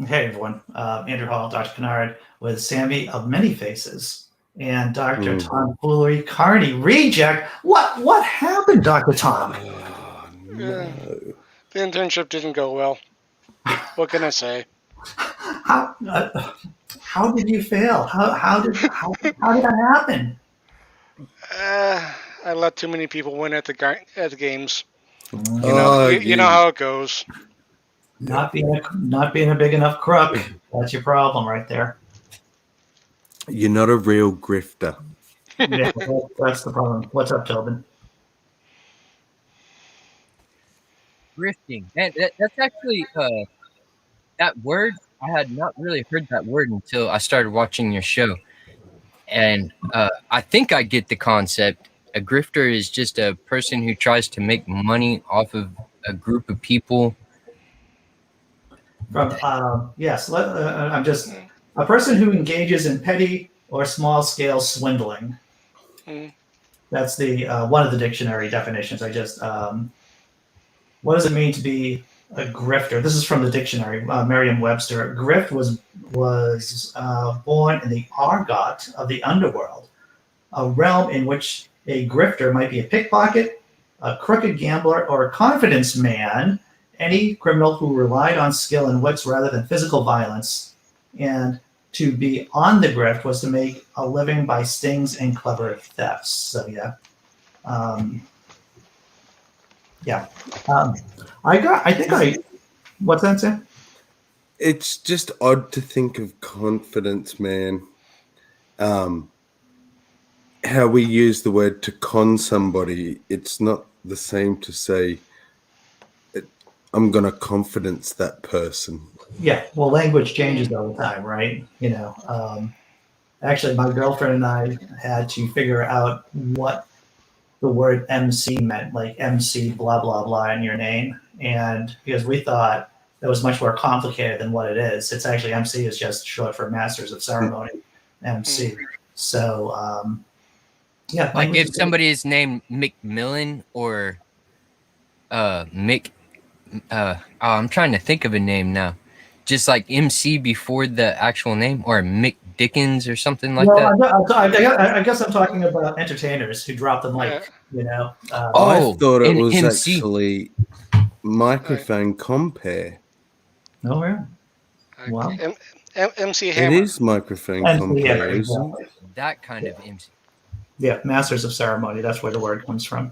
Hey everyone, Andrew Hall, Dr. Kennard with Sammy of Many Faces and Dr. Tom Foolery Carney Reject. What happened, Dr. Tom? Oh, no. The internship didn't go well. What can I say? How did you fail? How did that happen? I let too many people win at the games. Mm, You know how it goes. not being a big enough crook. That's your problem right there. You're not a real grifter. Yeah, that's the problem. What's up, Tobin? Grifting. And that's actually that word. I had not really heard that word until I started watching your show, and I think I get the concept. A grifter is just a person who tries to make money off of a group of people. Yes, I'm just a person who engages in petty or small scale swindling. That's the one of the dictionary definitions. What does it mean to be a grifter? This is from the dictionary, Merriam-Webster. Grift was born in the argot of the underworld, a realm in which a grifter might be a pickpocket, a crooked gambler, or a confidence man, any criminal who relied on skill and wits rather than physical violence. And to be on the grift was to make a living by stings and clever thefts. So yeah. What's that, Sam? It's just odd to think of confidence, man. How we use the word to con somebody, it's not the same to say, I'm going to confidence that person. Yeah, well, language changes all the time, right? Actually, my girlfriend and I had to figure out what the word MC meant, like MC blah, blah, blah in your name. And because we thought it was much more complicated than what it is. It's actually MC is just short for Masters of Ceremony, MC. So, yeah. Like if somebody is named McMillan or Mick, I'm trying to think of a name now. Just like MC before the actual name, or Mick Dickens or something like that. I guess I'm talking about entertainers who drop the mic. I thought it was MC. Actually microphone compare. Oh yeah. Wow. MC Hammer. It is microphone compare, isn't it? That kind of MC. Yeah, Masters of Ceremony. That's where the word comes from.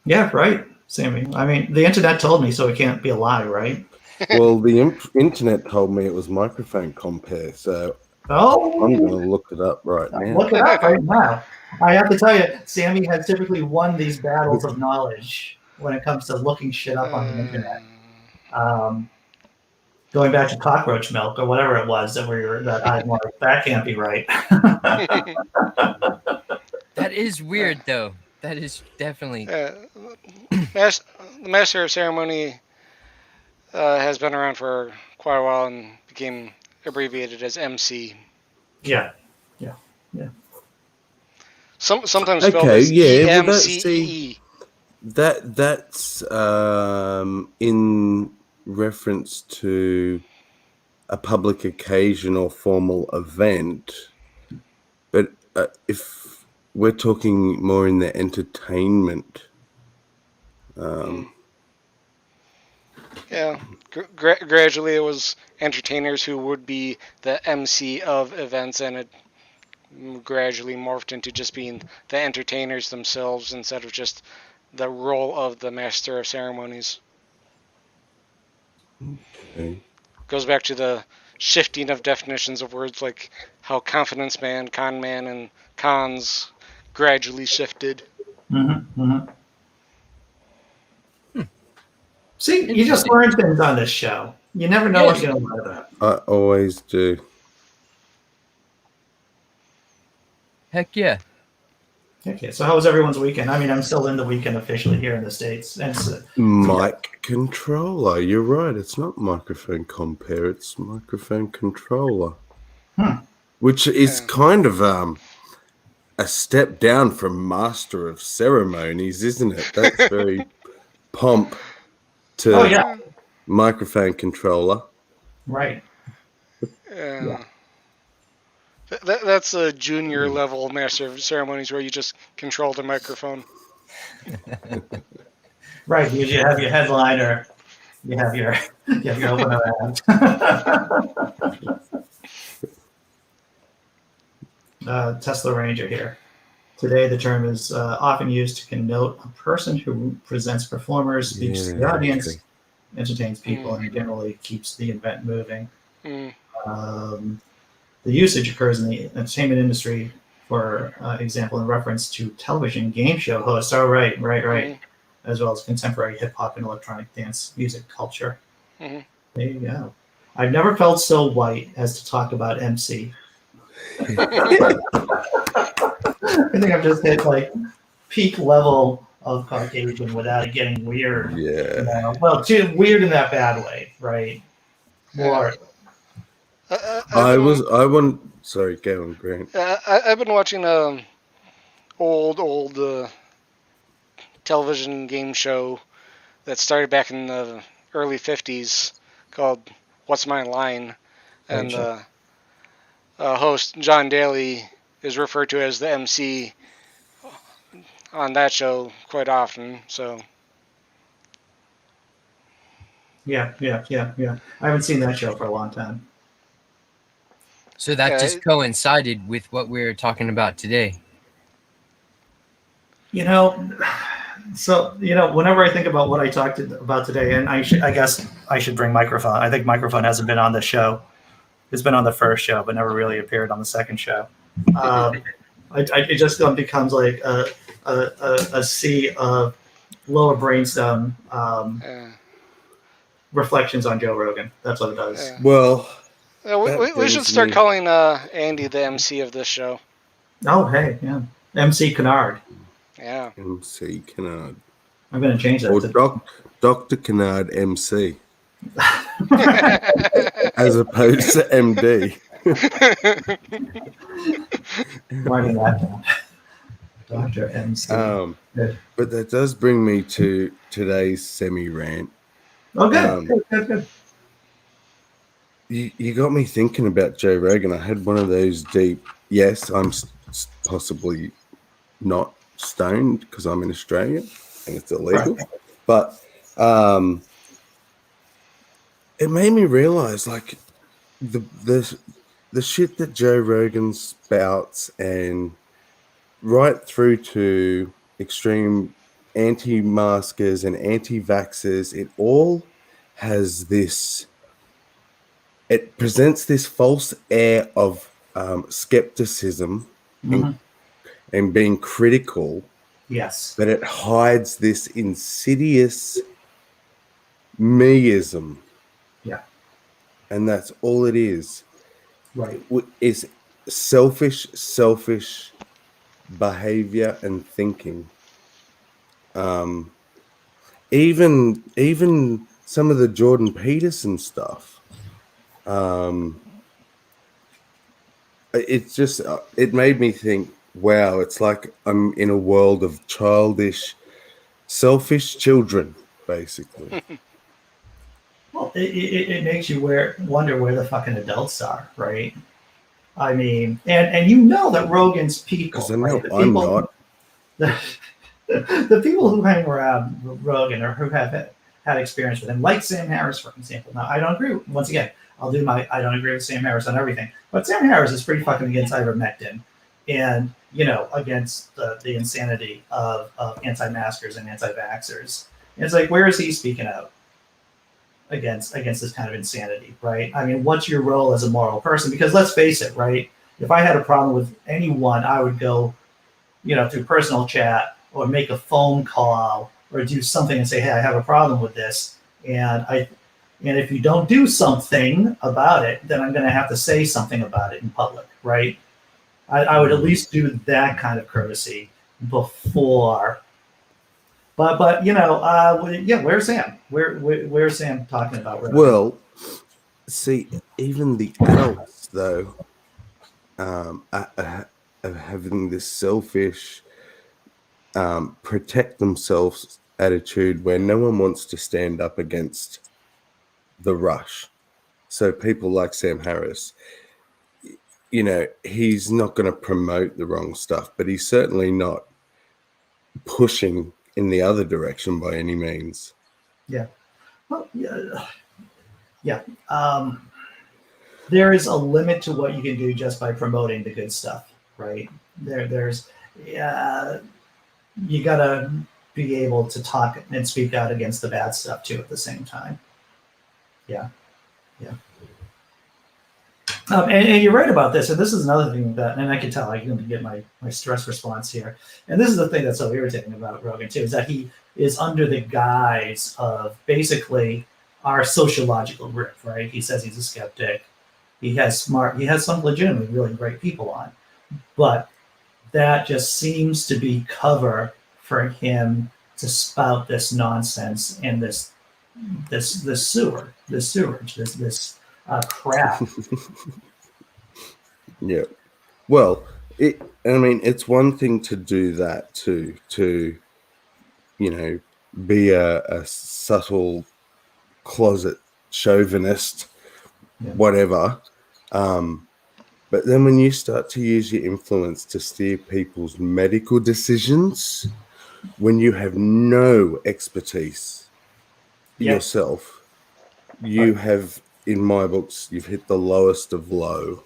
Yeah, right, Sammy. I mean, the internet told me, so it can't be a lie, right? Well, the internet told me it was microphone compare, so I'm going to look it up right now. Look it up right now. I have to tell you, Sammy has typically won these battles of knowledge when it comes to looking shit up on the internet. Going back to cockroach milk or whatever it was that can't be right. That is weird, though. That is definitely. The Master of Ceremony has been around for quite a while and became abbreviated as MC. Yeah. Sometimes spelled as EMCE. That's in reference to a public occasion or formal event, but if we're talking more in the entertainment, gradually it was entertainers who would be the MC of events, and it gradually morphed into just being the entertainers themselves instead of just the role of the Master of Ceremonies. Okay. Goes back to the shifting of definitions of words, like how confidence man, con man, and cons gradually shifted. See, you just learn things on this show. You never know what you're going to learn about. I always do. Heck yeah. Okay, so how was everyone's weekend? I mean, I'm still in the weekend officially here in the States. And mic controller. You're right. It's not microphone compare. It's microphone controller. Which is kind of a step down from Master of Ceremonies, isn't it? That's very pomp to microphone controller. Right. Yeah. That's a junior level master of ceremonies where you just control the microphone. Right, because you have your headliner, you have your opener act. Tesla Ranger here. Today, the term is often used to connote a person who presents performers, speaks to the audience, entertains people, and generally keeps the event moving. The usage occurs in the entertainment industry, for example, in reference to television game show hosts. Oh, right. As well as contemporary hip hop and electronic dance music culture. There you go. I've never felt so white as to talk about MC. I think I've just hit like peak level of Caucasian without it getting weird. Yeah. Well, too weird in that bad way, right? More. Sorry, go on, Grant. I've been watching old television game show that started back in the early 50s called What's My Line? And host John Daly is referred to as the MC on that show quite often. So Yeah. I haven't seen that show for a long time. So that just coincided with what we were talking about today. So whenever I think about what I talked about today, and I guess I should bring microphone. I think microphone hasn't been on the show. It's been on the first show, but never really appeared on the second show. It just becomes like a sea of lower brainstem reflections on Joe Rogan. That's what it does. Well, we should start calling Andy the MC of this show. Oh, hey, yeah, MC Kennard. Yeah, MC Kennard. I'm going to change that. Or Dr. Kennard MC. As opposed to MD. Writing that down. Dr. MC. But that does bring me to today's semi-rant. Oh, good. You got me thinking about Joe Rogan. I had one of those deep, yes, I'm possibly not stoned because I'm in Australia and it's illegal. Right. But it made me realize, like, the shit that Joe Rogan spouts, and right through to extreme anti-maskers and anti-vaxxers, it all has this. It presents this false air of skepticism and being critical. Yes. But it hides this insidious meism. Yeah. And that's all it is. Right. It's selfish behavior and thinking. Even some of the Jordan Peterson stuff. It's just it made me think, wow, it's like I'm in a world of childish, selfish children, basically. Well, it makes you wonder where the fucking adults are, right? I mean, and that Rogan's people, because I know right? I'm not. The people who hang around Rogan or who have had experience with him, like Sam Harris, for example. Now, I don't agree. Once again, I don't agree with Sam Harris on everything, but Sam Harris is pretty fucking against ivermectin, and against the insanity of anti-maskers and anti-vaxxers. And it's like, where is he speaking out against this kind of insanity, right? I mean, what's your role as a moral person? Because let's face it, right? If I had a problem with anyone, I would go, through personal chat or make a phone call or do something and say, hey, I have a problem with this, and if you don't do something about it, then I'm going to have to say something about it in public, right? I would at least do that kind of courtesy before. But where's Sam? Where's Sam talking about? Really? Well, see, even the adults though, are having this selfish, protect themselves attitude where no one wants to stand up against the rush. So people like Sam Harris, he's not going to promote the wrong stuff, but he's certainly not pushing in the other direction by any means. Yeah. Well, yeah. There is a limit to what you can do just by promoting the good stuff, right? There's you gotta be able to talk and speak out against the bad stuff too at the same time. Yeah. And you're right about this. And this is another thing and I can tell I can get my stress response here. And this is the thing that's so irritating about Rogan too, is that he is under the guise of basically our sociological grip, right? He says he's a skeptic. He has some legitimately really great people on, but that just seems to be cover for him to spout this nonsense and this sewage, this crap. Yeah. Well, it's one thing to do that to be a subtle closet chauvinist, whatever. But then when you start to use your influence to steer people's medical decisions, when you have no expertise yourself, you have, in my books, you've hit the lowest of low.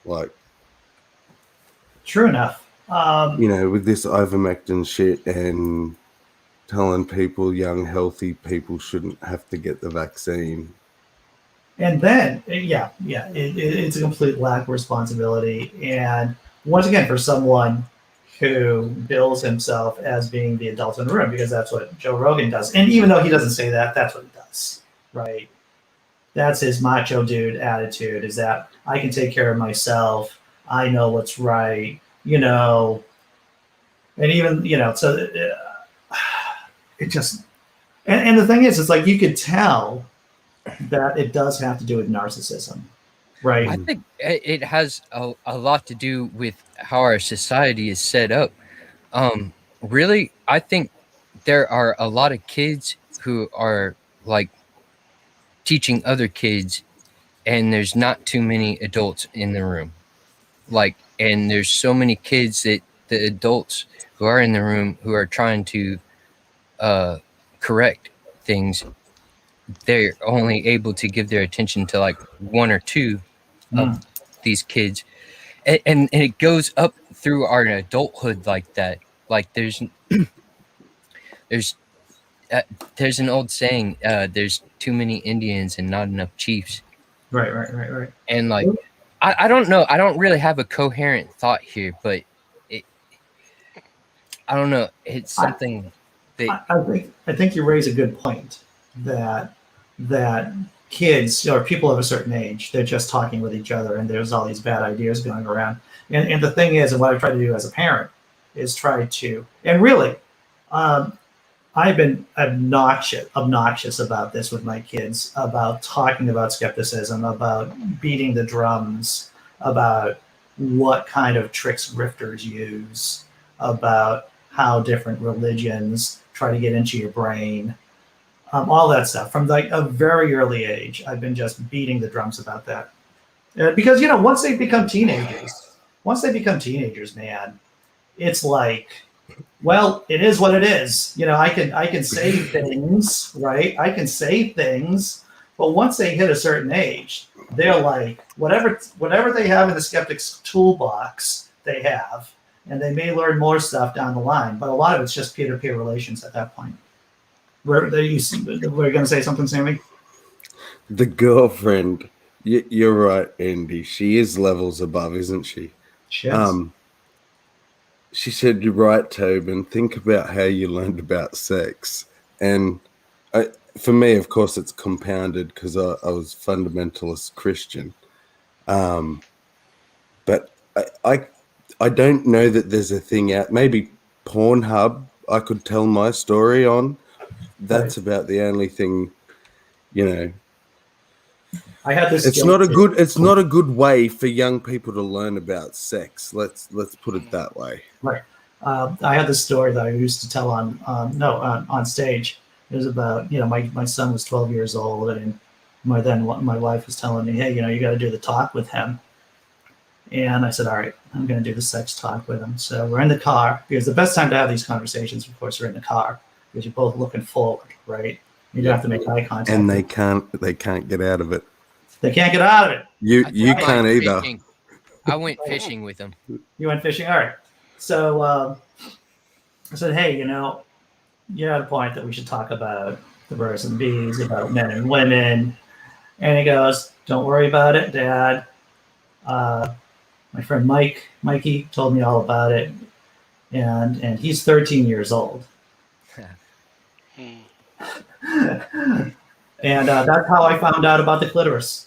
Like, true enough. With this ivermectin shit and telling people, young, healthy people shouldn't have to get the vaccine. And then, it's a complete lack of responsibility. And once again, for someone who bills himself as being the adult in the room, because that's what Joe Rogan does. And even though he doesn't say that, that's what he does, right? That's his macho dude attitude, is that I can take care of myself. I know what's right, and even, so it just, and the thing is, it's like you could tell that it does have to do with narcissism, right? I think it has a lot to do with how our society is set up. Really, I think there are a lot of kids who are like teaching other kids, and there's not too many adults in the room. And there's so many kids that the adults who are in the room who are trying to correct things, they're only able to give their attention to like one or two of these kids. And it goes up through our adulthood like that. Like there's an old saying, there's too many Indians and not enough chiefs. Right. And like, I don't know. I don't really have a coherent thought here, but I don't know. It's something that I think you raise a good point that kids or people of a certain age, they're just talking with each other, and there's all these bad ideas going around. And the thing is, and what I try to do as a parent is try to, and really, I've been obnoxious about this with my kids, about talking about skepticism, about beating the drums, about what kind of tricks grifters use, about how different religions try to get into your brain, all that stuff. From like a very early age, I've been just beating the drums about that. Because, once they become teenagers, man, it's like, well, it is what it is. I can say things, right? I can say things, but once they hit a certain age, they're like, whatever they have in the skeptic's toolbox, they have, and they may learn more stuff down the line. But a lot of it's just peer-to-peer relations at that point. We're going to say something, Sammy? The girlfriend, you're right, Andy. She is levels above, isn't she? She is. She said, "You're right, Tobin. Think about how you learned about sex." And for me, of course, it's compounded because I was fundamentalist Christian. But I don't know that there's a thing out. Maybe Pornhub I could tell my story on. That's right. About the only thing, I had this. It's not a good way for young people to learn about sex. Let's put it that way. Right. I had this story that I used to tell on stage. It was about my son was 12 years old, and my wife was telling me, hey, you got to do the talk with him. And I said, all right, I'm going to do the sex talk with him. So we're in the car, because the best time to have these conversations, of course, are in the car, because you're both looking forward, right? You don't have to make eye contact. And they can't get out of it. They can't get out of it. You I can't went either. fishing. I went fishing with him. You went fishing? All right. So I said, hey, you're at a point that we should talk about the birds and bees, about men and women. And he goes, don't worry about it, Dad. My friend Mikey told me all about it. And he's 13 years old. And that's how I found out about the clitoris.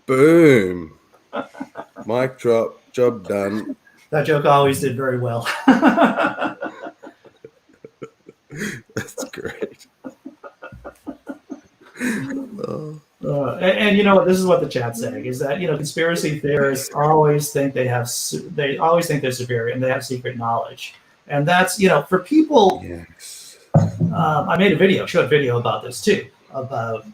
Boom. Mic drop. Job done. That joke always did very well. That's great. And you know what? This is what the chat's saying, is that conspiracy theorists always think they're superior and they have secret knowledge, and that's for people. Yes. I made a short video about this too, about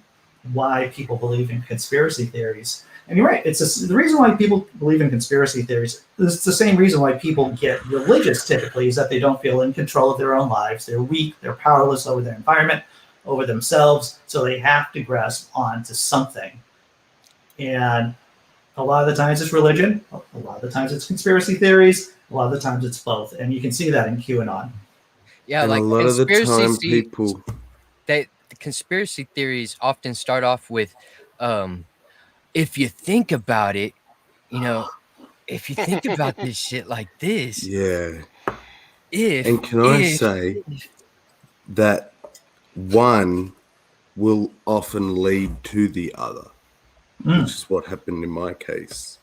why people believe in conspiracy theories. And you're right. The reason why people believe in conspiracy theories is the same reason why people get religious typically, is that they don't feel in control of their own lives. They're weak. They're powerless over their environment, over themselves. So they have to grasp onto something. And a lot of the times it's religion. A lot of the times it's conspiracy theories. A lot of the times it's both. And you can see that in QAnon. Yeah, And like a lot of the time people... the conspiracy theories often start off with, if you think about it, if you think about this shit like this. Yeah. And can I say that one will often lead to the other, which is what happened in my case.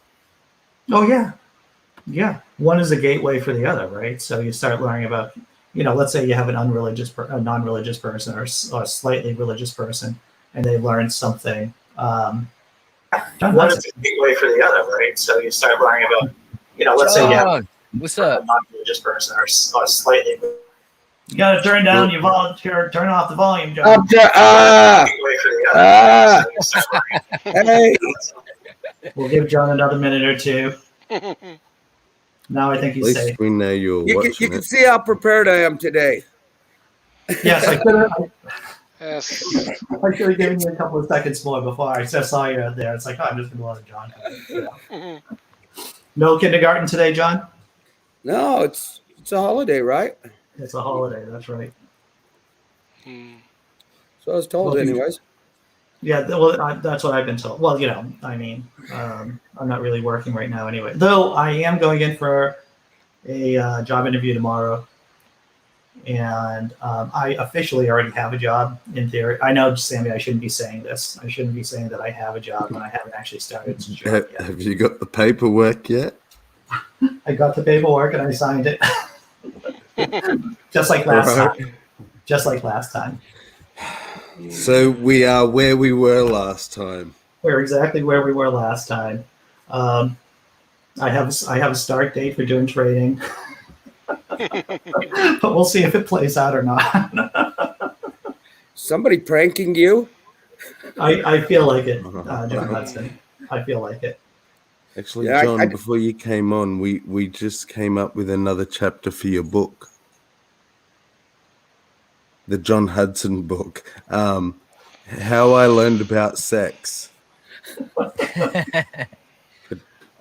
Oh, yeah. Yeah. One is a gateway for the other, right? So you start learning about, let's say you have a non-religious person or a slightly religious person, and they learn something. One is a gateway for the other, right? So you start learning about, let's say you have what's up? a non-religious person or a slightly. You got to turn down turn off the volume, John. Hey. We'll give John another minute or two. Now I think he's safe. We know you can see how prepared I am today. Yes, I could have. Yes. I should have given you a couple of seconds more before I just saw you out there. It's like, I'm just going to let John. No kindergarten today, John? No, it's a holiday, right? It's a holiday. That's right. So I was told, anyways. Yeah, well, that's what I've been told. Well, I'm not really working right now anyway. Though I am going in for a job interview tomorrow. And I officially already have a job in theory. I know, Sammy, I shouldn't be saying this. I shouldn't be saying that I have a job when I haven't actually started the job yet. Have you got the paperwork yet? I got the paperwork and I signed it. Just like last time. Just like last time. So we are where we were last time. We're exactly where we were last time. I have a start date for doing training. But we'll see if it plays out or not. Somebody pranking you? I feel like it, John Hudson. I feel like it. Actually, yeah, John, before you came on, we just came up with another chapter for your book. The John Hudson book. How I Learned About Sex.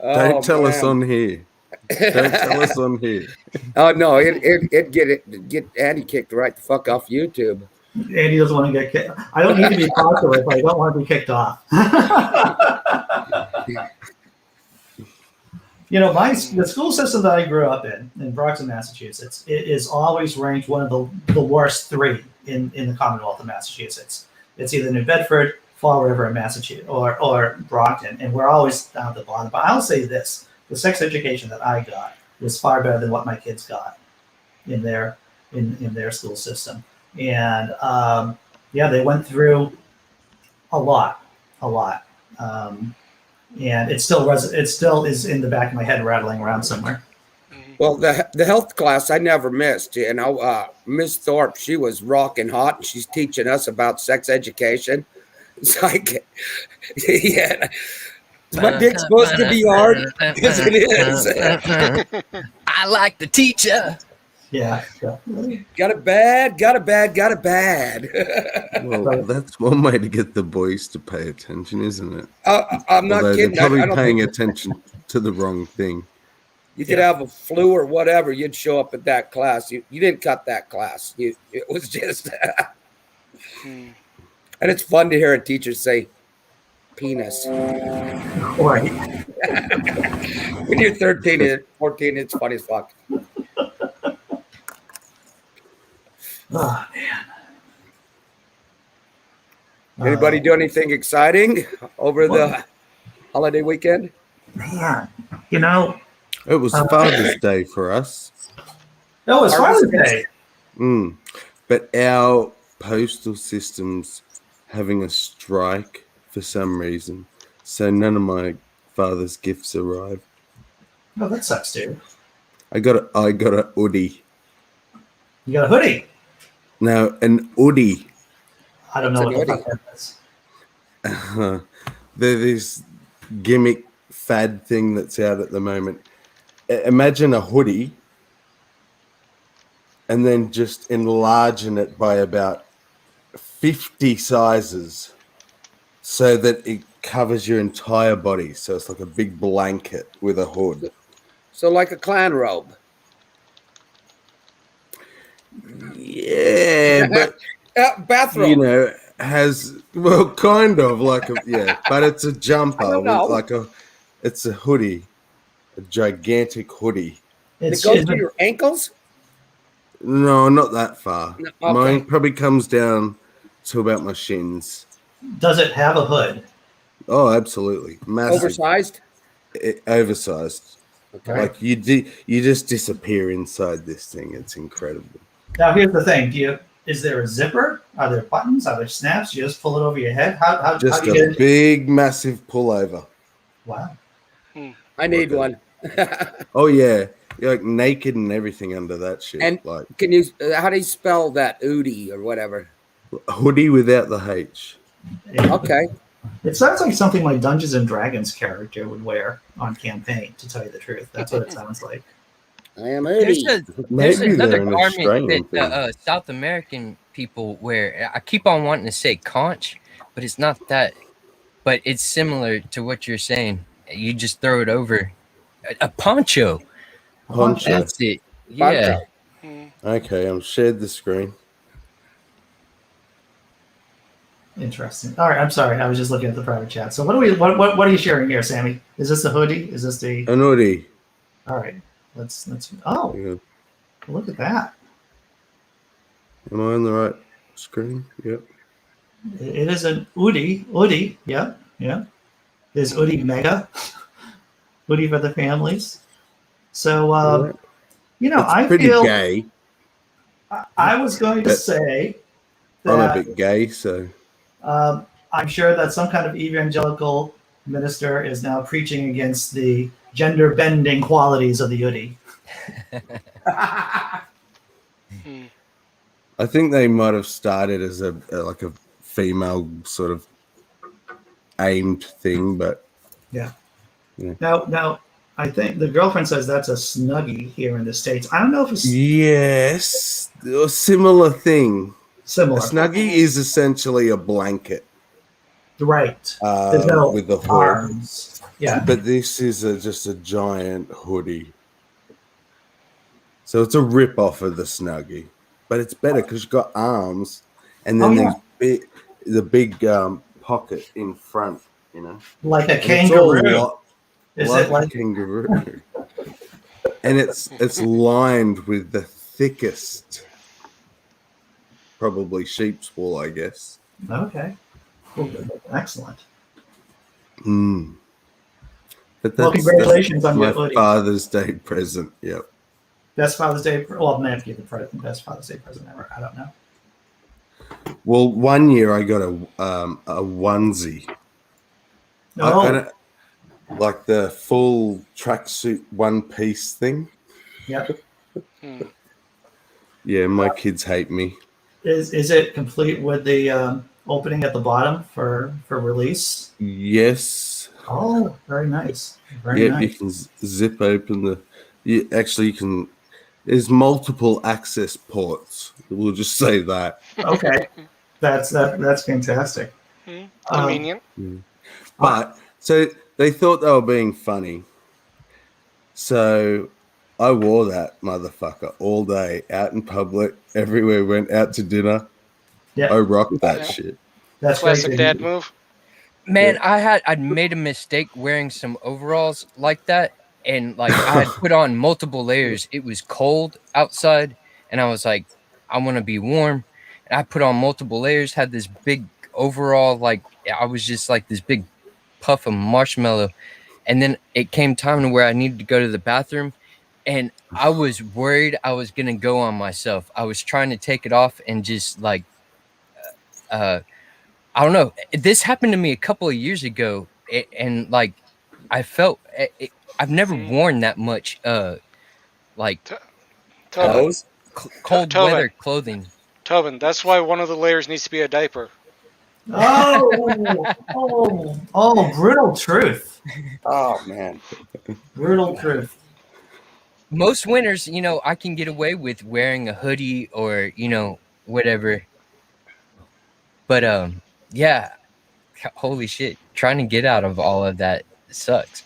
Don't tell us on here. Don't tell us on here. Oh no, it'd get Andy kicked right the fuck off YouTube. Andy doesn't want to get kicked. I don't need to be popular, but I don't want to be kicked off. The school system that I grew up in Brockton, Massachusetts, it is always ranked one of the worst three in the Commonwealth of Massachusetts. It's either New Bedford, Fall River, and Massachusetts, or Brockton, and we're always down at the bottom. But I'll say this: the sex education that I got was far better than what my kids got in their school system. And they went through a lot. And it still is in the back of my head, rattling around somewhere. Well, the health class I never missed. You know, Miss Thorpe, she was rocking hot, and she's teaching us about sex education. It's like, yeah, is my dick supposed to be hard? Because it is. I like the teacher. Yeah, definitely. Got it bad, got it bad, got it bad. Well, Right. that's one way to get the boys to pay attention, isn't it? I'm not Although kidding. they're probably I don't paying think attention to the wrong thing. you could have a flu or whatever. You'd show up at that class. You didn't cut that class. It was just. And it's fun to hear a teacher say, "penis." Right. When you're 13 and 14, it's funny as fuck. Oh, man. Anybody do anything exciting over the holiday weekend? Man, you know, It was Father's Day for us. no, it's Father's Day. But our postal system's having a strike for some reason. So none of my father's gifts arrived. Oh, that sucks, dude. I got a hoodie. You got a hoodie. Now an hoodie. I don't know What's what a the fuck that is. There's this gimmick fad thing that's out at the moment. Imagine a hoodie and then just enlarging it by about 50 sizes so that it covers your entire body. So it's like a big blanket with a hood. So like a clan robe. Yeah, but Bathrobe. you know, has kind of like but it's a jumper. I don't know. It's a hoodie, a gigantic hoodie. It goes to your ankles? No, not that far. No, okay. Mine probably comes down to about my shins. Does it have a hood? Oh, absolutely, massive, Oversized? oversized. Okay. Like you just disappear inside this thing. It's incredible. Now, here's the thing. Is there a zipper? Are there buttons? Are there snaps? You just pull it over your head? How Just do you get a it? big, massive pullover. Wow. I need one. Oh yeah, you're like naked and everything under that shit. And like can you? How do you spell that? Udi or whatever. hoodie without the H. Okay. It sounds like something my Dungeons and Dragons character would wear on campaign, to tell you the truth. That's what it sounds like. I am There's, Udi. there's Maybe another they're an garment Australian that South American people wear. I keep on wanting to say conch, but it's not that. But it's similar to what you're saying. You just throw it over a poncho. Poncho. That's it. Yeah. Okay, I'm shared the screen. Interesting. All right, I'm sorry. I was just looking at the private chat. So what are you sharing here, Sammy? Is this the hoodie? Is this the An hoodie. All right. Let's oh, Yeah. look at that. Am I on the right screen? Yep. It is an Udi. Yeah. There's Udi Mega. Udi for the families. So Yeah. it's I pretty feel gay. I was going to But say I'm a that bit gay, so I'm sure that some kind of evangelical minister is now preaching against the gender bending qualities of the Udi. I think they might have started as a female sort of aimed thing, but Yeah. Yeah. Now, I think the girlfriend says that's a snuggie here in the States. I don't know if it's yes, a similar thing. similar. A snuggie is essentially a blanket, Right. There's no with the hood. arms. Yeah. But this is just a giant hoodie. So it's a rip off of the snuggie, but it's better because you've got arms, and then the big pocket in front. Like a And it's all kangaroo. Is like it like a kangaroo? And it's lined with the thickest, probably sheep's wool, I guess. okay? Cool. Excellent. But Well, congratulations on my your hoodie. Father's Day present. Yep. Best Father's Day. Well, maybe the best Father's Day present ever. I don't know. Well, one year I got a onesie. No. Like the full tracksuit one piece thing. Yep. Yeah, my kids hate me. Is it complete with the opening at the bottom for release? Yes. Oh, very nice. Very Yep, you nice. can zip open the. You can. There's multiple access ports. We'll just say that. Okay, that's fantastic. Convenient. But so they thought they were being funny. So I wore that motherfucker all day, out in public, everywhere. Went out to dinner. I Yeah, rocked that Yeah. shit. that's great. Classic dad move. Man, I'd made a mistake wearing some overalls like that, and like I had put on multiple layers. It was cold outside, and I was like, I want to be warm, and I put on multiple layers. Had this big overall, like I was just like this big puff of marshmallow, and then it came time to where I needed to go to the bathroom, and I was worried I was gonna go on myself. I was trying to take it off and just like uh I don't know. This happened to me a couple of years ago, and like I felt I've never worn that much like T- uh Tobin. Clothes. cold Tobin. weather clothing. Tobin. That's why one of the layers needs to be a diaper. Oh, brutal truth. Oh man. Brutal truth. Most winters, I can get away with wearing a hoodie or whatever. But yeah, holy shit, trying to get out of all of that sucks.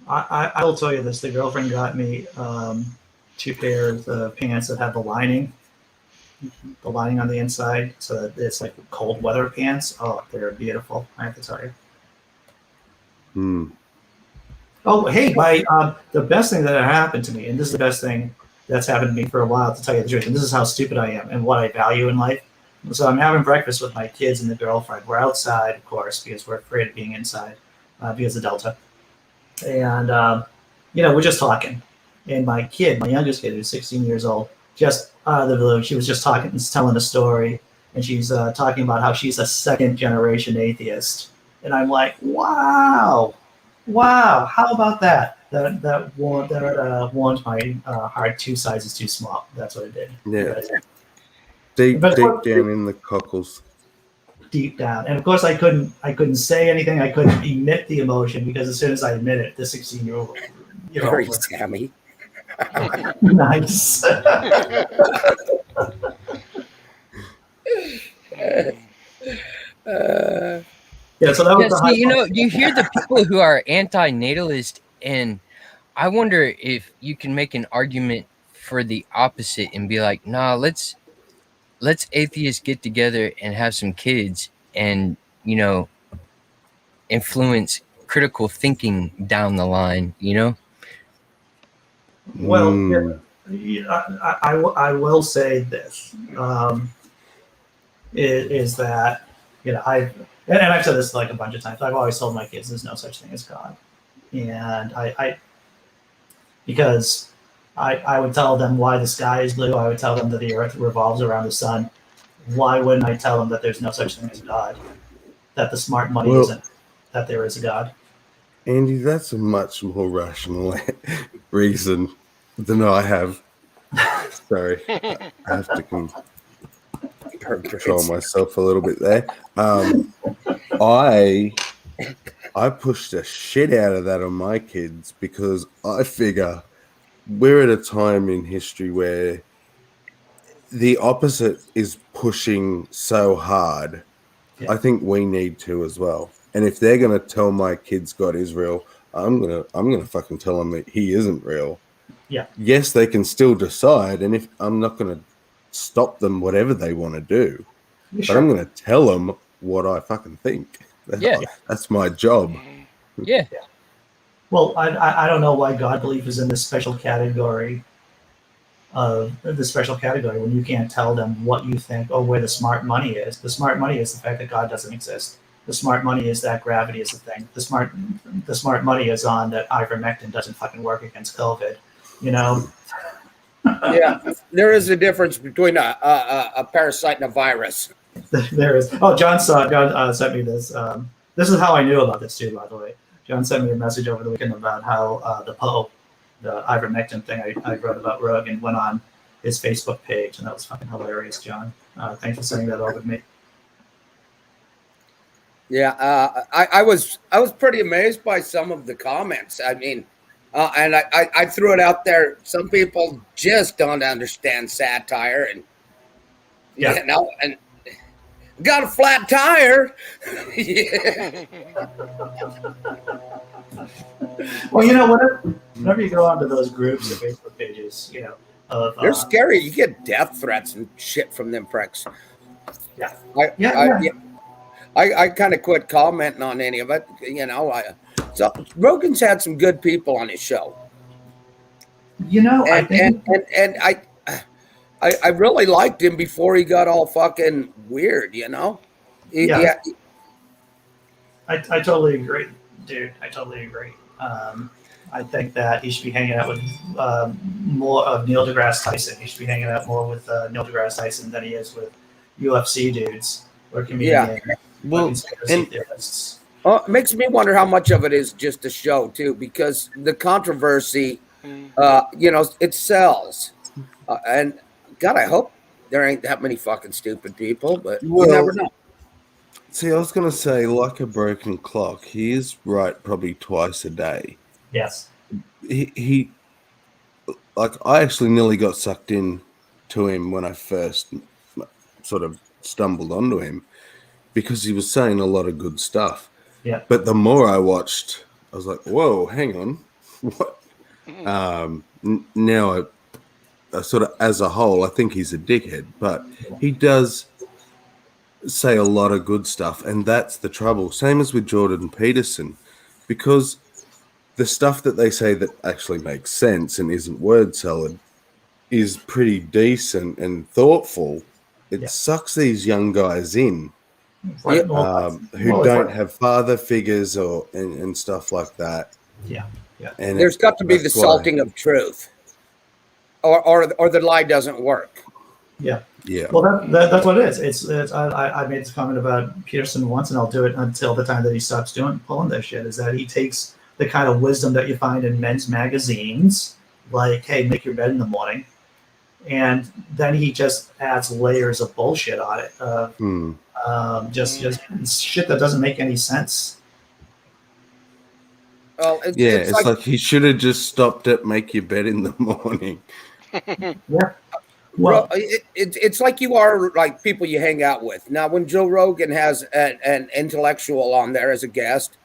I will tell you this: the girlfriend got me two pairs of pants that have the lining on the inside, so that it's like cold weather pants. Oh, they're beautiful. I have to tell you. Hmm. Oh, hey, the best thing that happened to me, and this is the best thing that's happened to me for a while, to tell you the truth, and this is how stupid I am and what I value in life. So I'm having breakfast with my kids and the girlfriend. We're outside, of course, because we're afraid of being inside because of Delta. And we're just talking. And my kid, my youngest kid, who's 16 years old, just out of the blue, she was just talking, telling a story, and she's talking about how she's a second generation atheist. And I'm like, wow, how about that? That warmed my heart 2 sizes too small. That's what it did. Yeah. But Deep of course, down in the cockles. deep down, and of course, I couldn't say anything. I couldn't emit the emotion because as soon as I admit it, the 16-year-old, Very Sammy. nice. Yeah, so that was the high point. You hear the people who are anti-natalist, and I wonder if you can make an argument for the opposite and be like, nah, let's atheists get together and have some kids and influence critical thinking down the line. Well, Mm. I will say this is that and I've said this like a bunch of times. I've always told my kids there's no such thing as God, and I because I would tell them why the sky is blue. I would tell them that the earth revolves around the sun. Why wouldn't I tell them that there's no such thing as God? That the smart money isn't, that there is a God. Andy, that's a much more rational reason than I have. Sorry, I have to control myself a little bit there. I pushed the shit out of that on my kids because I figure we're at a time in history where the opposite is pushing so hard. Yeah. I think we need to as well. And if they're gonna tell my kids God is real, I'm gonna fucking tell them that He isn't real. Yeah. Yes, they can still decide, and if I'm not gonna stop them whatever they want to do, but I'm gonna tell them what I fucking think. That's my job. Yeah. Well, I don't know why God belief is in this special category when you can't tell them what you think or where the smart money is. The smart money is the fact that God doesn't exist. The smart money is that gravity is a thing. The smart money is on that ivermectin doesn't fucking work against COVID. Yeah, there is a difference between a parasite and a virus. There is. Oh, John sent me this. This is how I knew about this too, by the way. John sent me a message over the weekend about how the Pope the ivermectin thing I wrote about Rogan went on his Facebook page, and that was fucking hilarious, John. Thanks for sending that over to me. Yeah, I was pretty amazed by some of the comments. I mean, and I threw it out there. Some people just don't understand satire, and Yeah. you know, and got a flat tire. Yeah. Well, whenever you go onto those groups or Facebook pages, of They're scary. You get death threats and shit from them pricks. Yeah. I kind of quit commenting on any of it. So Rogan's had some good people on his show. I think I really liked him before he got all fucking weird. Yeah. I totally agree, dude. I totally agree. I think that he should be hanging out with more of Neil deGrasse Tyson. He should be hanging out more with Neil deGrasse Tyson than he is with UFC dudes or comedians. Well, conspiracy theorists. It makes me wonder how much of it is just a show too, because the controversy, it sells. And God, I hope there ain't that many fucking stupid people, but you never know. See, I was going to say, like a broken clock, he is right probably twice a day. Yes. He like, I actually nearly got sucked in to him when I first sort of stumbled onto him because he was saying a lot of good stuff. Yeah. But the more I watched, I was like, whoa, hang on. What? Now I sort of, as a whole, I think he's a dickhead, but he does say a lot of good stuff, and that's the trouble. Same as with Jordan Peterson, because the stuff that they say that actually makes sense and isn't word salad is pretty decent and thoughtful. It sucks these young guys in who don't have father figures and stuff like that. Yeah. And there's got to be the salting of truth, or the lie doesn't work. Yeah. Yeah. Well, that's what it is. I made this comment about Peterson once, and I'll do it until the time that he stops pulling that shit. Is that he takes the kind of wisdom that you find in men's magazines, like, hey, make your bed in the morning, and then he just adds layers of bullshit on it. Just shit that doesn't make any sense. Well, it's like he should have just stopped at make your bed in the morning. Yeah. Well, it's like you are like people you hang out with. Now, when Joe Rogan has an intellectual on there as a guest,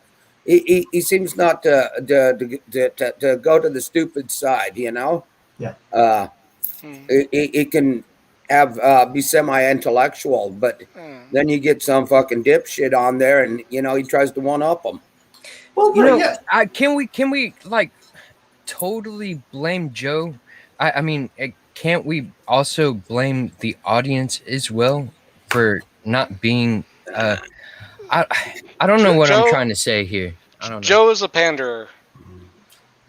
he seems not to go to the stupid side, Yeah. He can have be semi-intellectual, but then you get some fucking dipshit on there, and he tries to one up them. Well, can we like totally blame Joe? I mean, can't we also blame the audience as well for not being? I don't know what I'm trying to say here. I don't know. Joe is a panderer,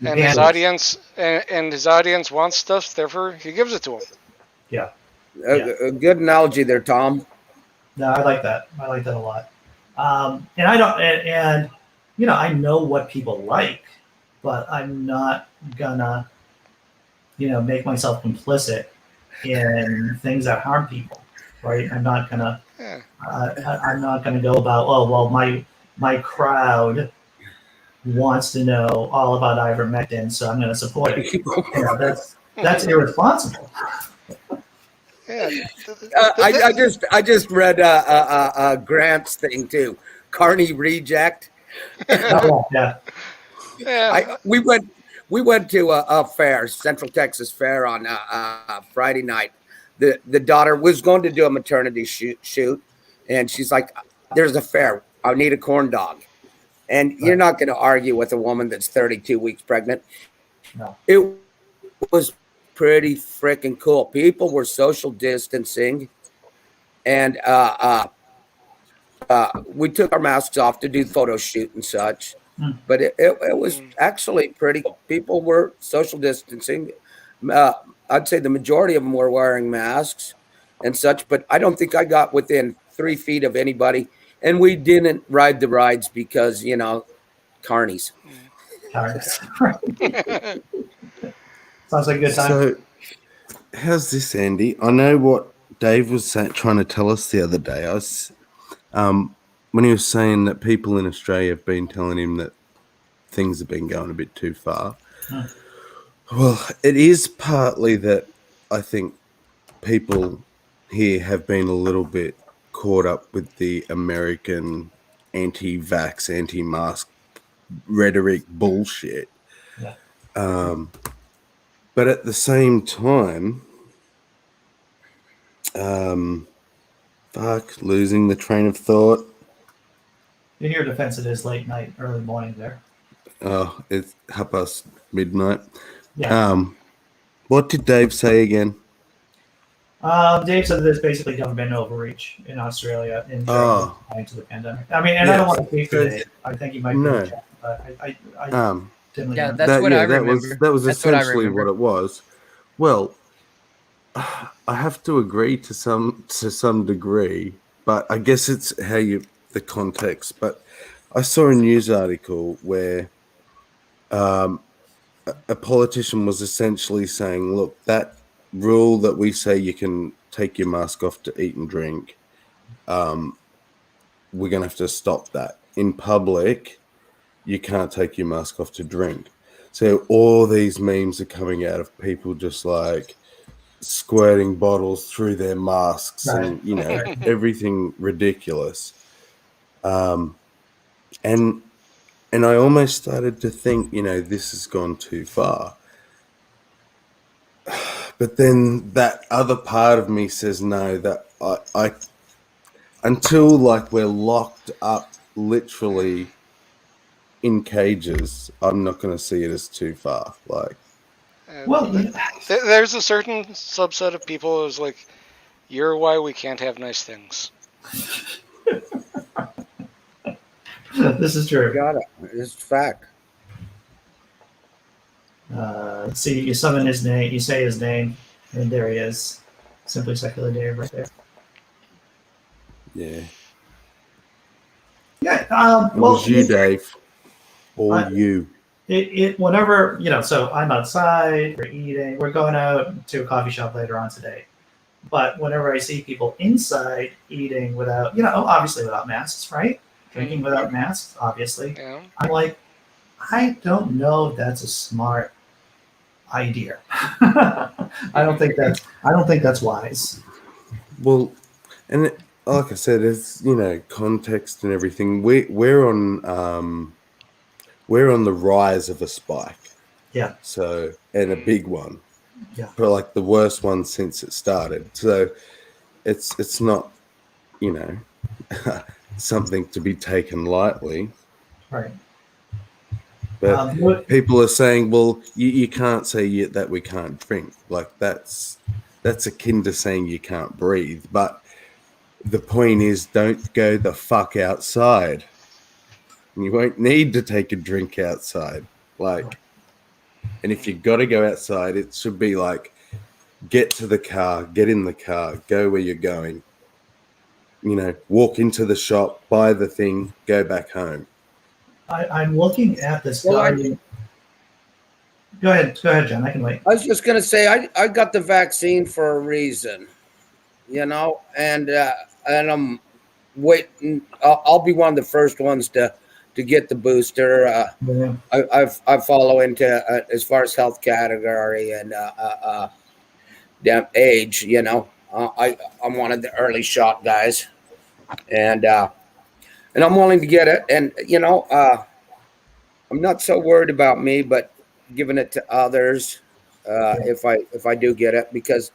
and his audience wants stuff. Therefore, he gives it to them. Yeah. A good analogy there, Tom. No, I like that. I like that a lot. And I don't, and I know what people like, but I'm not gonna, make myself complicit in things that harm people, right? I'm not gonna, I'm not gonna go about, oh well, my crowd wants to know all about ivermectin, so I'm gonna support it. That's irresponsible. Yeah. I just read Grant's thing too. Carney reject. Yeah. We went to a fair, Central Texas Fair on Friday night. The daughter was going to do a maternity shoot, and she's like, "There's a fair. I need a corn dog." And you're not going to argue with a woman that's 32 weeks pregnant. No. It was pretty freaking cool. People were social distancing, and we took our masks off to do the photo shoot and such. But it was actually pretty cool. People were social distancing. I'd say the majority of them were wearing masks and such, but I don't think I got within 3 feet of anybody. And we didn't ride the rides because, carnies. Tired. Sounds like a good time. So, how's this, Andy? I know what Dave was trying to tell us the other day. When he was saying that people in Australia have been telling him that things have been going a bit too far. Hmm. Well, it is partly that I think people here have been a little bit caught up with the American anti-vax, anti-mask rhetoric bullshit. Yeah. But at the same time, losing the train of thought. In your defense, it is late night, early morning there. Oh, it's midnight. Yeah. What did Dave say again? Dave said that there's basically government overreach in Australia in Oh. terms of the pandemic. I mean, and I don't want to speak for Dave. I think he might be in chat, but I didn't Yeah, learn. that's what I remember. That was That's what I essentially remember. what it was. Well, I have to agree to some degree, but I guess it's the context. But I saw a news article where a politician was essentially saying, look, that rule that we say you can take your mask off to eat and drink, we're going to have to stop that. In public, you can't take your mask off to drink. So all these memes are coming out of people just like squirting bottles through their masks and, everything ridiculous. And I almost started to think, this has gone too far. But then that other part of me says no, that I until like we're locked up literally in cages, I'm not going to see it as too far. Like, Well, there's a certain subset of people who's like, you're why we can't have nice things. this is true. Got it. It's fact. Let's see. You summon his name. You say his name, and there he is. Simply Secular Dave, right there. yeah. Yeah. It was you, Dave. Or you. Whenever, so I'm outside, we're eating, we're going out to a coffee shop later on today. But whenever I see people inside eating without, obviously without masks, right? Drinking without masks, obviously. Yeah. I'm like, I don't know if that's a smart idea. I don't think that's wise. Well, and like I said, it's context and everything. We're on the rise of a spike. Yeah. So, and a big one. Yeah. But like the worst one since it started. So it's not, something to be taken lightly. Right. But people are saying, well, you can't say that we can't drink. Like that's akin to saying you can't breathe. But the point is, don't go the fuck outside. You won't need to take a drink outside. Like, and if you've got to go outside, it should be like, get to the car, get in the car, go where you're going. Walk into the shop, buy the thing, go back home. I'm looking at this Well, guy. Go ahead, John. I can wait. I was just going to say, I got the vaccine for a reason, and I'm waiting. I'll be one of the first ones to get the booster. I follow into as far as health category and age. I'm one of the early shot guys, and I'm willing to get it. And I'm not so worried about me, but giving it to others if I do get it, because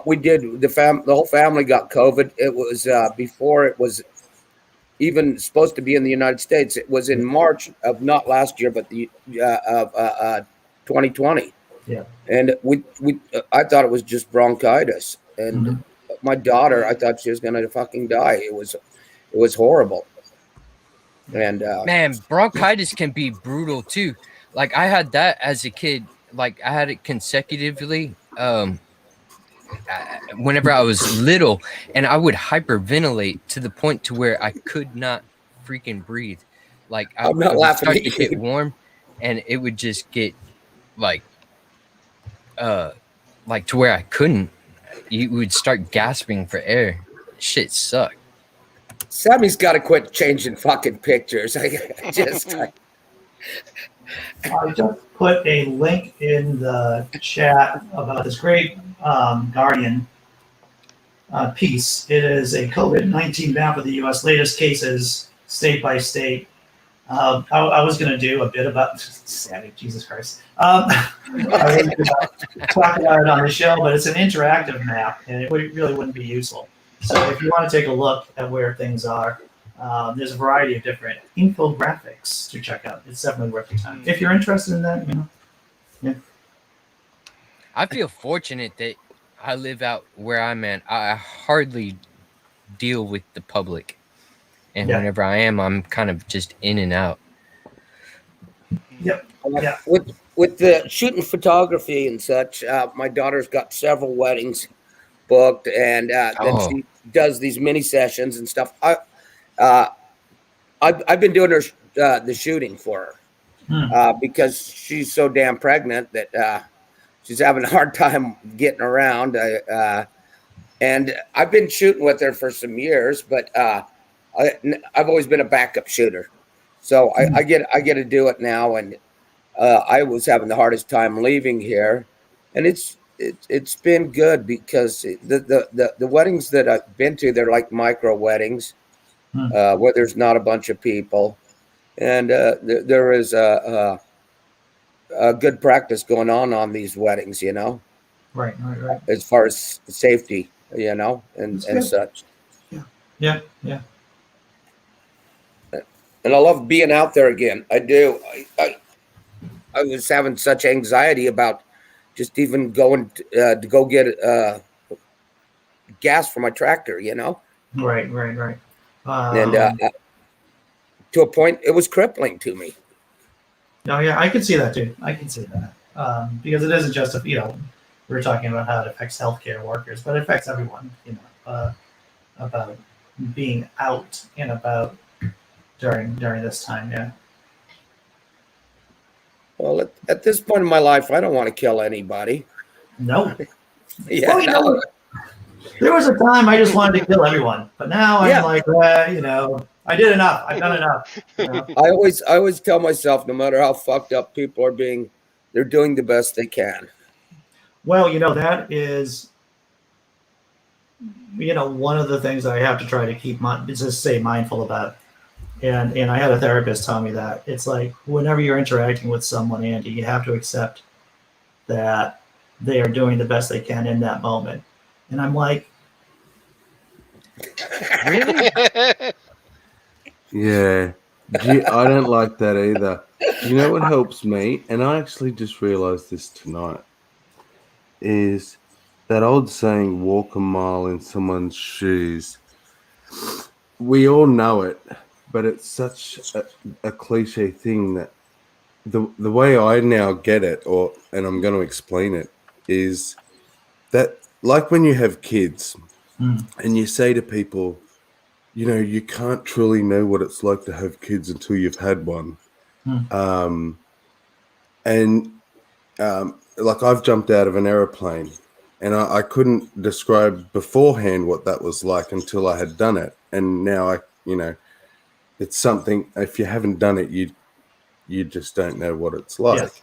we did the whole family got COVID. It was before it was even supposed to be in the United States. It was in March of not last year, but the 2020. Yeah. And I thought it was just bronchitis, and my daughter, I thought she was gonna fucking die. It was horrible. And man, bronchitis can be brutal too. Like I had that as a kid. Like I had it consecutively. Whenever I was little, and I would hyperventilate to the point to where I could not freaking breathe. Like I I'm not would laughing start at to get you. warm, and it would just get like to where I couldn't. You would start gasping for air. Shit sucked. Sammy's got to quit changing fucking pictures. I just I just put a link in the chat about this great Guardian piece. It is a COVID-19 map of the U.S. latest cases, state by state. I was going to do a bit about Sammy, Jesus Christ. I was going to talk about it on the show, but it's an interactive map, and it really wouldn't be useful. So if you want to take a look at where things are, there's a variety of different infographics to check out. It's definitely worth your time. If you're interested in that, yeah. I feel fortunate that I live out where I'm at. I hardly deal with the public. And whenever I am, I'm kind of just in and out. Yep. Yeah. With the shooting photography and such, my daughter's got several weddings booked, and then she does these mini sessions and stuff. I've been doing the shooting for her because she's so damn pregnant that she's having a hard time getting around. And I've been shooting with her for some years, but I've always been a backup shooter, so I get to do it now. And I was having the hardest time leaving here, and it's been good because the weddings that I've been to, they're like micro weddings where there's not a bunch of people, and there is a good practice going on these weddings, Right. as far as safety, and such. Yeah. And I love being out there again. I do. I was having such anxiety about just even going to go get gas for my tractor, Right. And to a point, it was crippling to me. No, yeah, I can see that too. I can see that because it isn't just we're talking about how it affects healthcare workers, but it affects everyone. About being out and about during this time. Yeah. Well, at this point in my life, I don't want to kill anybody. No. Yeah. Well, there was a time I just wanted to kill everyone, but now I'm like, I did enough. I've done enough. I always tell myself, no matter how fucked up people are being, they're doing the best they can. Well, that is, one of the things I have to try to keep stay mindful about. And I had a therapist tell me that it's like whenever you're interacting with someone, Andy, you have to accept that they are doing the best they can in that moment. And I'm like, really? Yeah. I don't like that either. You know what helps me? And I actually just realized this tonight is that old saying, walk a mile in someone's shoes. We all know it, but it's such a cliche thing that the way I now get it, and I'm going to explain it, is that like when you have kids and you say to people, you can't truly know what it's like to have kids until you've had one. Like I've jumped out of an aeroplane and I couldn't describe beforehand what that was like until I had done it. And now it's something, if you haven't done it, you just don't know what it's like. Yes.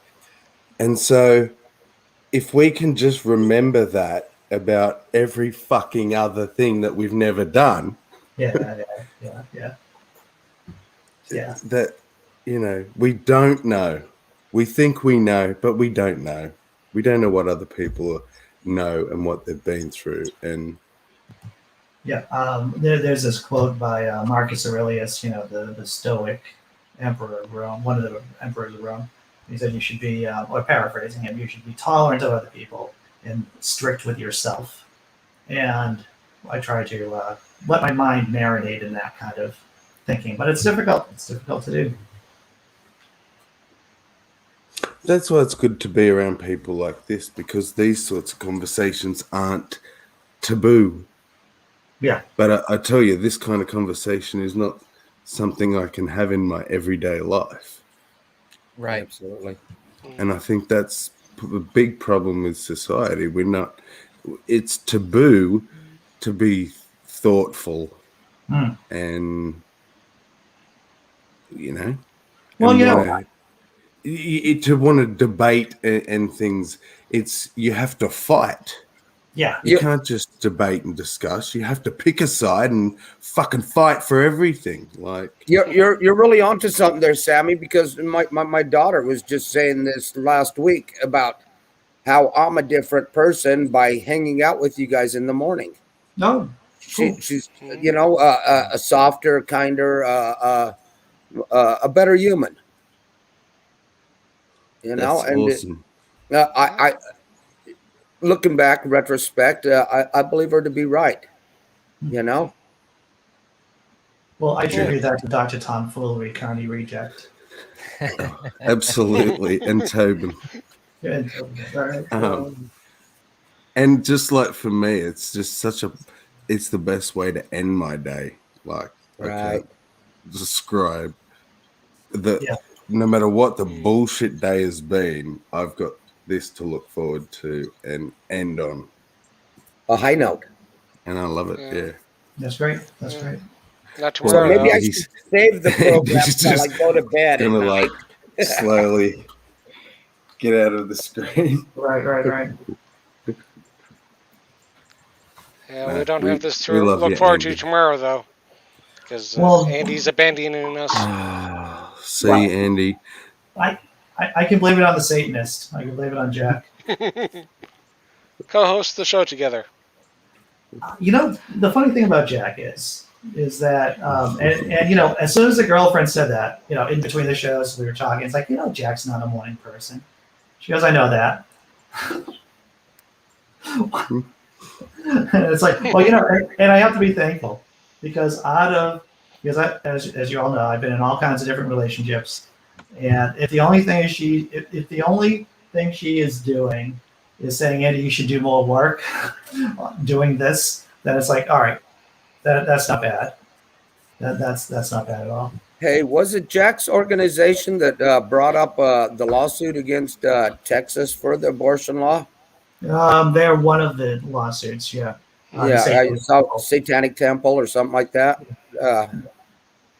And so if we can just remember that about every fucking other thing that we've never done. Yeah. That, we don't know. We think we know, but we don't know. We don't know what other people know and what they've been through. And there's this quote by Marcus Aurelius, the Stoic emperor of Rome, one of the emperors of Rome. He said you should be, or paraphrasing him, you should be tolerant of other people and strict with yourself. And I try to let my mind marinate in that kind of thinking, but it's difficult. It's difficult to do. That's why it's good to be around people like this, because these sorts of conversations aren't taboo. Yeah. But I tell you, this kind of conversation is not something I can have in my everyday life. Right. Absolutely. And I think that's the big problem with society. It's taboo to be thoughtful Hmm. and, Well, and you want know, to debate and things. You have to fight. yeah. You can't just debate and discuss. You have to pick a side and fucking fight for everything. Like, You're really onto something there, Sammy, because my daughter was just saying this last week about how I'm a different person by hanging out with you guys in the morning. No, cool. She's a softer, kinder, a better human. that's And awesome. I looking back, retrospect, I believe her to be right. You know, Well, I attribute that to Dr. Tom Foolery, Carney Reject. Absolutely. And Tobin. Good. All right. And just like for me, it's just it's the best way to end my day. Like, I right? can't describe that. Yeah. No matter what the bullshit day has been, I've got this to look forward to and end on. A high note. And I love it. Yeah. That's great. That's great. Not So tomorrow, maybe though. I should save the program till I go to bed at gonna night. slowly get out of the screen. Right. Yeah, No, we don't have this to we love look you, forward to Andy. tomorrow, though. Because Well, Andy's abandoning us. See, Andy. I can blame it on the Satanist. I can blame it on Jack. Co-host the show together. The funny thing about Jack is that, and as soon as the girlfriend said that, in between the shows, we were talking, it's like, Jack's not a morning person. She goes, I know that. And it's like, well, and I have to be thankful because as you all know, I've been in all kinds of different relationships. And if the only thing she is doing is saying, Andy, you should do more work doing this, then it's like, all right, that's not bad. That's not bad at all. Hey, was it Jack's organization that brought up the lawsuit against Texas for the abortion law? They're one of the lawsuits, yeah. Yeah, I saw Satanic Temple or something like that. Yeah,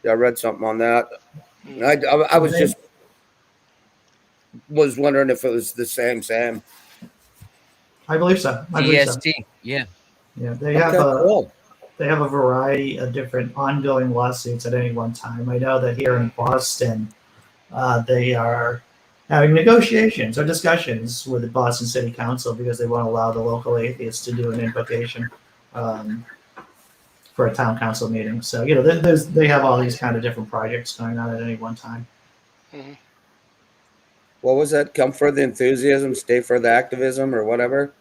I read something on that. I was wondering if it was the same. I believe so. DST, yeah. Yeah, they have cool. They have a variety of different ongoing lawsuits at any one time. I know that here in Boston, they are having negotiations or discussions with the Boston City Council because they want to allow the local atheists to do an invocation for a town council meeting. So, they have all these kind of different projects going on at any one time. Mm-hmm. What was that? Come for the enthusiasm, stay for the activism, or whatever.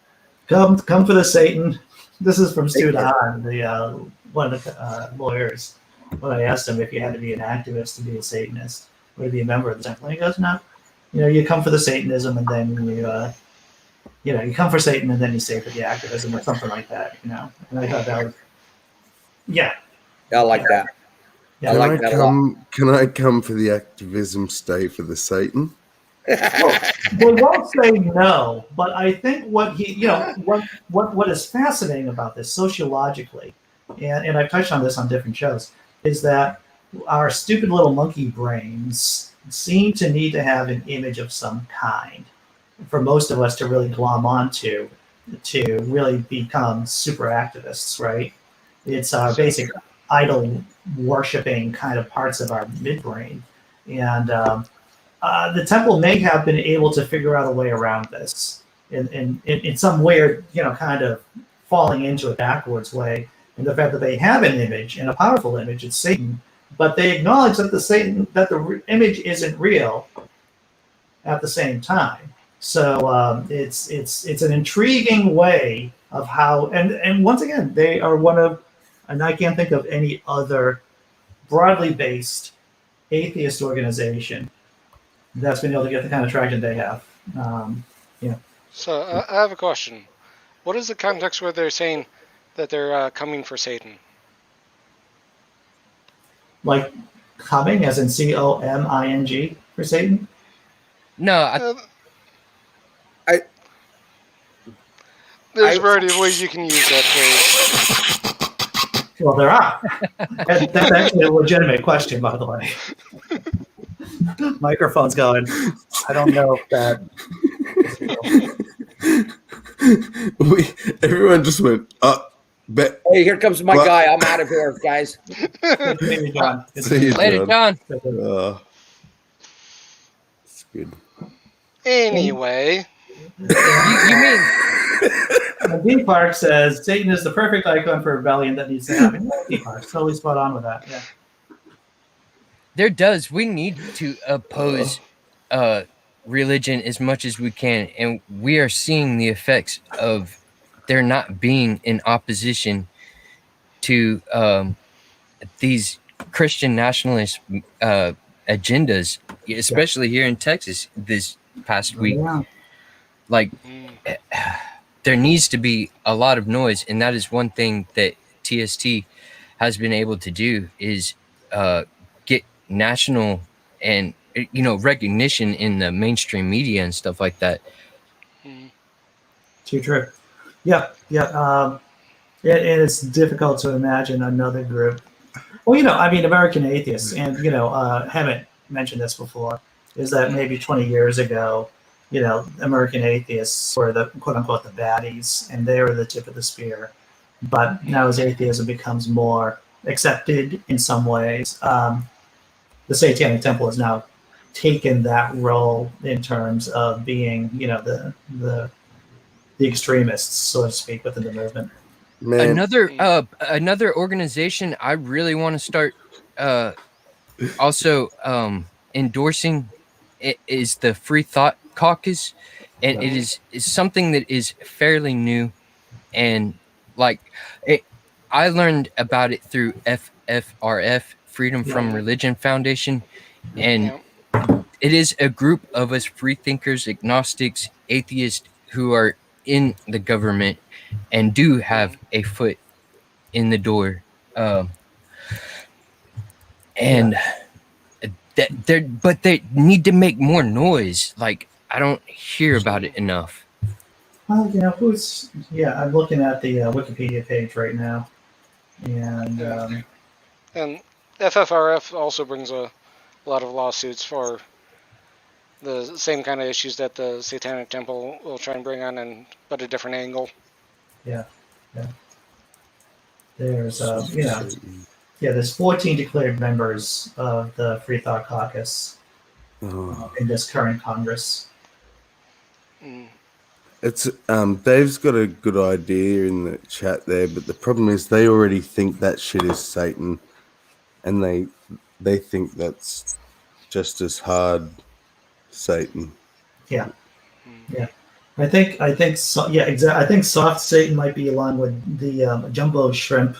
Come for the Satan. This is from Stu DeHaan, one of the lawyers. When I asked him if you had to be an activist to be a Satanist or to be a member of the temple, he goes, "No. You come for the Satanism, and then you come for Satan, and then you stay for the activism, or something like that." And I thought that was, yeah. I like that. Yeah. I like that a lot. Can I come for the activism, stay for the Satan? We won't say no, but I think what is fascinating about this sociologically, and I've touched on this on different shows, is that our stupid little monkey brains seem to need to have an image of some kind for most of us to really glom onto to really become super activists, right? It's our basic idol worshipping kind of parts of our midbrain, and the temple may have been able to figure out a way around this in some weird, kind of falling into a backwards way. And the fact that they have an image and a powerful image, it's Satan, but they acknowledge that the image isn't real at the same time. So it's an intriguing way of how, and once again, they are one of, and I can't think of any other broadly based atheist organization that's been able to get the kind of traction they have. So I have a question. What is the context where they're saying that they're coming for Satan? Like coming, as in COMING for Satan? No, There's a variety of ways you can use that phrase. Well, there are. That's actually a legitimate question, by the way. Microphone's going. I don't know if that. Everyone just went, Hey, here comes my But- guy. I'm out of here, guys. Maybe John. See you, later, John. It's good. Anyway, You mean D Park says Satan is the perfect icon for rebellion that needs to happen. D Park, totally spot on with that. Yeah. we need to oppose religion as much as we can, and we are seeing the effects of there not being in opposition to these Christian nationalist agendas, especially here in Texas this past week. Yeah. Like, there needs to be a lot of noise, and that is one thing that TST has been able to do is get national and recognition in the mainstream media and stuff like that. Too true. Yeah. And it's difficult to imagine another group. Well, American Atheists, and haven't mentioned this before, is that maybe 20 years ago, American Atheists were the quote unquote the baddies, and they were the tip of the spear. But now, as atheism becomes more accepted in some ways, the Satanic Temple has now taken that role in terms of being, the extremists, so to speak, within the movement. Man, Another organization I really want to start also endorsing is the Free Thought Caucus, and it is something that is fairly new, and I learned about it through FFRF, Freedom from Religion Foundation, and it is a group of us free thinkers, agnostics, atheists who are in the government and do have a foot in the door, and but they need to make more noise. Like, I don't hear about it enough. Well, I'm looking at the Wikipedia page right now, and and FFRF also brings a lot of lawsuits for the same kind of issues that the Satanic Temple will try and bring on, but a different angle. Yeah. There's there's 14 declared members of the Free Thought Caucus in this current Congress. It's Dave's got a good idea in the chat there, but the problem is they already think that shit is Satan, and they think that's just as hard Satan. Yeah. I think so. Yeah, exactly. I think soft Satan might be along with the jumbo shrimp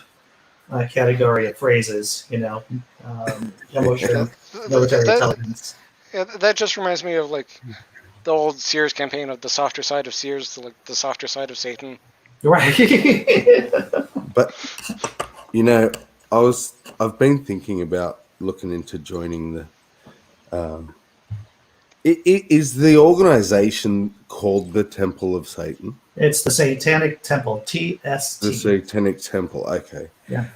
category of phrases. Jumbo shrimp, military intelligence. Yeah, that just reminds me of the old Sears campaign of the softer side of Sears, the softer side of Satan. Right. But I've been thinking about looking into joining the. Is the organization called the Temple of Satan? It's the Satanic Temple, TST. The Satanic Temple, okay. Yeah.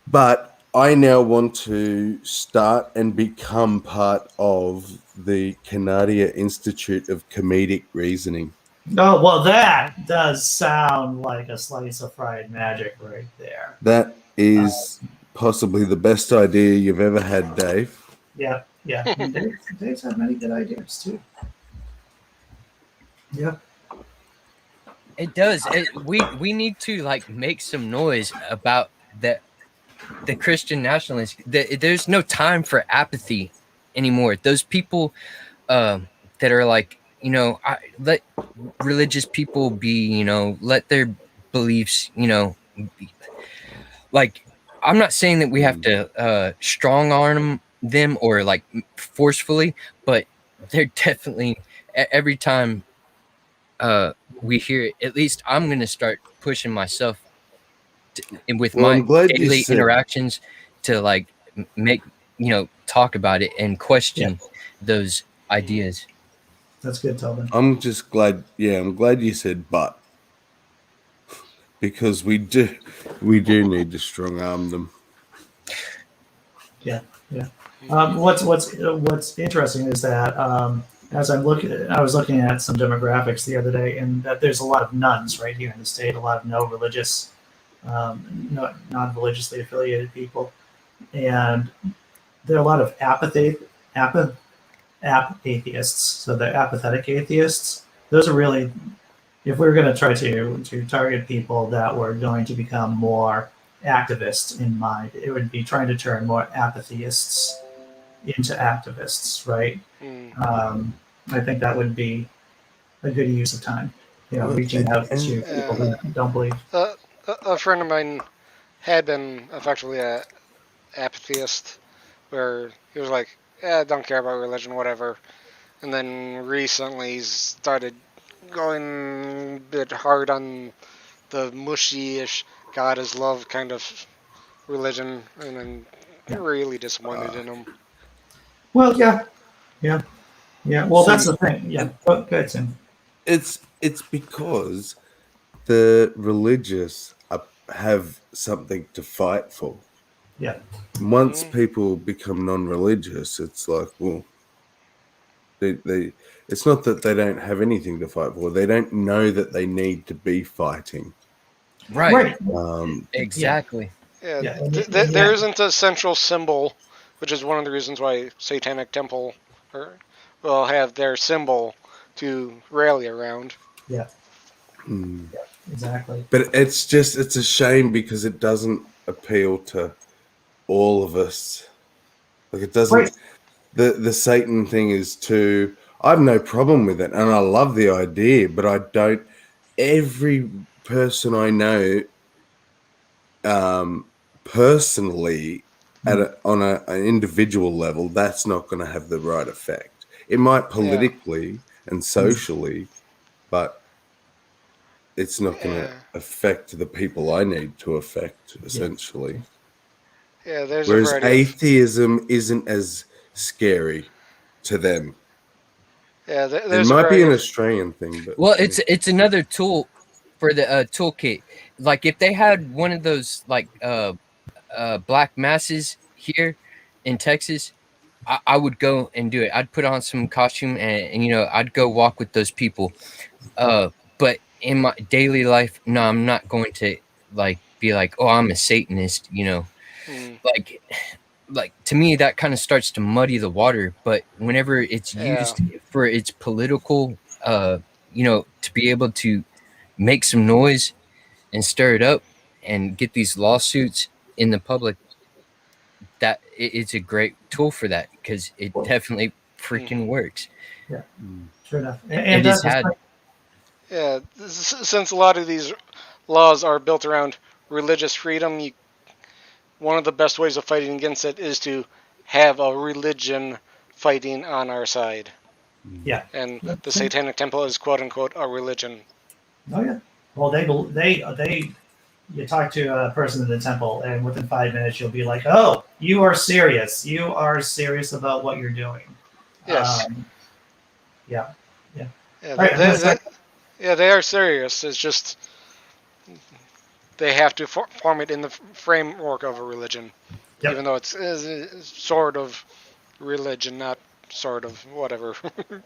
But I now want to start and become part of the Canadian Institute of Comedic Reasoning. Oh, well, that does sound like a slice of fried magic right there. That is possibly the best idea you've ever had, Dave. Yeah. Dave's had many good ideas, too. Yeah. It does. We need to make some noise about that. The Christian nationalists. There's no time for apathy anymore. Those people that are let religious people be. Let their beliefs. I'm not saying that we have to strong arm them or forcefully, but they're definitely every time we hear it, at least I'm going to start pushing myself with my daily interactions to make talk about it and question those ideas. That's good, Tobin. I'm just glad. Yeah, I'm glad you said "but," because we do need to strong arm them. Yeah, yeah. What's interesting is that as I was looking at some demographics the other day, and that there's a lot of nuns right here in the state, a lot of non-religiously affiliated people, and there are a lot of atheists. So the apathetic atheists. Those are really, if we were going to try to target people that were going to become more activists in mind, it would be trying to turn more apatheists into activists, right? I think that would be a good use of time. Reaching out to people that don't believe. A friend of mine had been effectively a atheist, where he was like, "Yeah, I don't care about religion, whatever." And then recently he's started going a bit hard on the mushy-ish God is love kind of religion, and I'm really disappointed in him. Well, yeah. Well, that's the thing. Yeah, go ahead, Tim. It's because the religious have something to fight for. Yeah. Once people become non-religious, it's like, well, they it's not that they don't have anything to fight for. They don't know that they need to be fighting. Right. Exactly. Yeah. There isn't a central symbol, which is one of the reasons why Satanic Temple will have their symbol to rally around. Yeah. Yeah, exactly. But it's a shame because it doesn't appeal to all of us. Like it doesn't. Right. The Satan thing is too. I have no problem with it, and I love the idea, but I don't. Every person I know, personally, on an individual level, that's not going to have the right effect. It might politically and socially, but it's not going to affect the people I need to affect, essentially. Yeah, there's Whereas a variety atheism isn't as scary to them. Yeah, It might be an Australian thing, but well, it's another tool for the toolkit. Like if they had one of those like black masses here in Texas, I would go and do it. I'd put on some costume and I'd go walk with those people. But in my daily life, no, I'm not going to like be like, oh, I'm a Satanist, like to me that kind of starts to muddy the water. But whenever it's used for its political, to be able to make some noise and stir it up and get these lawsuits in the public, that it's a great tool for that because it definitely freaking works. Yeah, sure enough. And it's had. Yeah, since a lot of these laws are built around religious freedom, one of the best ways of fighting against it is to have a religion fighting on our side. Yeah. And the Satanic Temple is quote unquote a religion. Oh yeah. Well, they you talk to a person in the temple, and within 5 minutes you'll be like, "Oh, you are serious. You are serious about what you're doing." Yes. Yeah. They are serious. It's just they have to form it in the framework of a religion, even though it's sort of religion, not sort of whatever.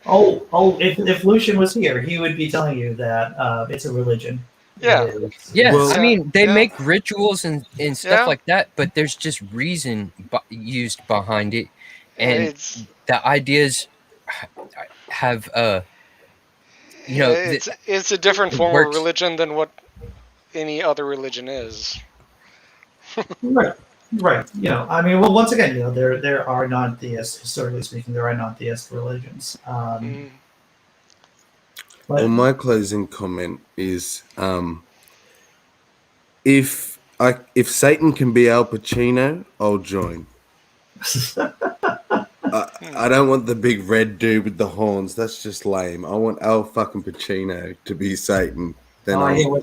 If Lucian was here, he would be telling you that it's a religion. Yeah. Yes. Well, I mean, they make rituals and stuff like that, but there's just reason used behind it, and the ideas have it's a different form of religion than what any other religion is. Right. I mean, well, once again, there are non-theist, historically speaking, there are non-theist religions. Well, my closing comment is, if Satan can be Al Pacino, I'll join. I don't want the big red dude with the horns. That's just lame. I want Al fucking Pacino to be Satan. Then I'll join.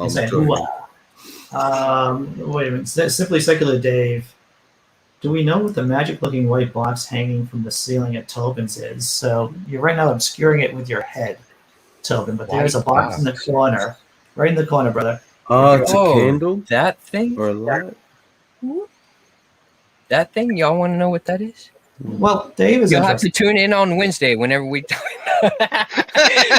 Wait a minute. Simply Secular Dave Do we know what the magic-looking white box hanging from the ceiling at Tobin's is? So you're right now obscuring it with your head, Tobin, but there's a White box in the box. corner, right in the corner, brother. Oh, it's a Oh, candle that thing? or a light? That thing? Y'all want to know what that is? Well, Dave is You'll have to interested. tune in on Wednesday whenever we talk.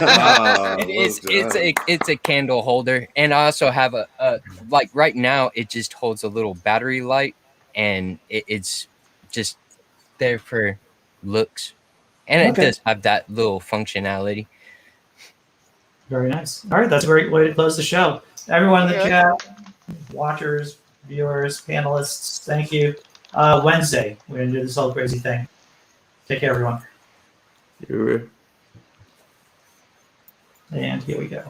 Ah, It's a candle holder, and I also have a like right now it just holds a little battery light, and it's just there for looks, and it Okay. does have that little functionality. Very nice. All right, that's a great way to close the show. Everyone in the Okay. chat, watchers, viewers, panelists, thank you. Wednesday, we're going to do this whole crazy thing. Take care, everyone. You're And here we go.